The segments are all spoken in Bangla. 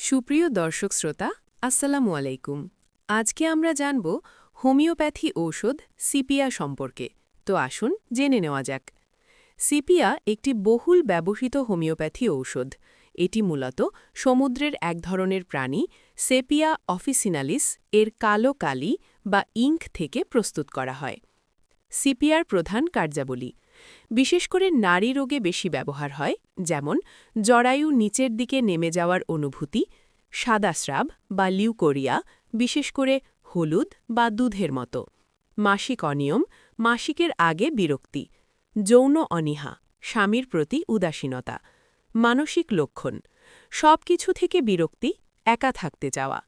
সুপ্রিয় দর্শক শ্রোতা, আসসালামু আলাইকুম। আজকে আমরা জানব হোমিওপ্যাথি ঔষধ সিপিয়া সম্পর্কে। তো আসুন জেনে নেওয়া যাক। সিপিয়া একটি বহুল ব্যবহৃত হোমিওপ্যাথি ঔষধ। এটি মূলত সমুদ্রের এক ধরনের প্রাণী সেপিয়া অফিসিনালিস এর কালো কালি বা ইঙ্ক থেকে প্রস্তুত করা হয়। সিপিয়ার প্রধান কার্যাবলী বিশেষ করে নারী রোগে বেশি ব্যবহার হয়, যেমন জরায়ু নিচের দিকে নেমে যাওয়ার অনুভূতি, সাদাস্রাব বা লিউকোরিয়া, বিশেষ করে হলুদ বা দুধের মতো, মাসিক অনিয়ম, মাসিকের আগে বিরক্তি, যৌন অনীহা, স্বামীর প্রতি উদাসীনতা, মানসিক লক্ষণ, সবকিছু থেকে বিরক্তি, একা থাকতে যাওয়া,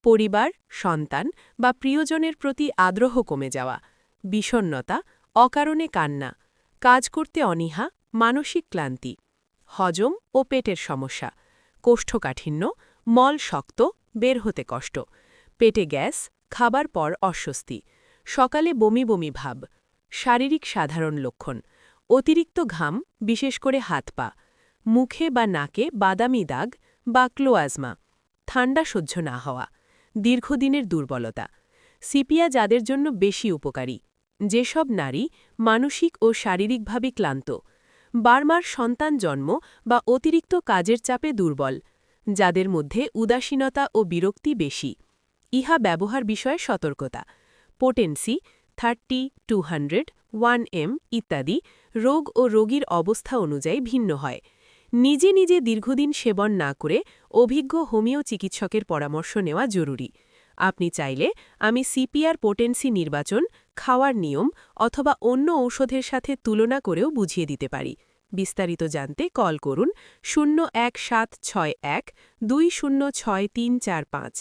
পরিবার, সন্তান বা প্রিয়জনের প্রতি আগ্রহ কমে যাওয়া, বিষণ্নতা, অকারণে কান্না, কাজ করতে অনীহা, মানসিক ক্লান্তি, হজম ও পেটের সমস্যা, কোষ্ঠকাঠিন্য, মল শক্ত, বের হতে কষ্ট, পেটে গ্যাস, খাবার পর অস্বস্তি, সকালে বমি বমি ভাব, শারীরিক সাধারণ লক্ষণ, অতিরিক্ত ঘাম, বিশেষ করে হাত পা, মুখে বা নাকে বাদামি দাগ বা ক্লোয়াজমা, ঠান্ডা সহ্য না হওয়া, দীর্ঘদিনের দুর্বলতা। সিপিয়া যাদের জন্য বেশি উপকারী: যেসব নারী মানসিক ও শারীরিকভাবে ক্লান্ত, বারবার সন্তান জন্ম বা অতিরিক্ত কাজের চাপে দুর্বল, যাদের মধ্যে উদাসীনতা ও বিরক্তি বেশি। ইহা ব্যবহার বিষয়ে সতর্কতা: পোটেন্সি 30-200, 1 m ইত্যাদি রোগ ও রোগীর অবস্থা অনুযায়ী ভিন্ন হয়। নিজে নিজে দীর্ঘদিন সেবন না করে অভিজ্ঞ হোমিও চিকিৎসকের পরামর্শ নেওয়া জরুরি। আপনি চাইলে আমি সিপিআর পোটেন্সি নির্বাচন, খাওয়ার নিয়ম অথবা অন্য ঔষধের সাথে তুলনা করেও বুঝিয়ে দিতে পারি। বিস্তারিত জানতে কল করুন 01761 206345।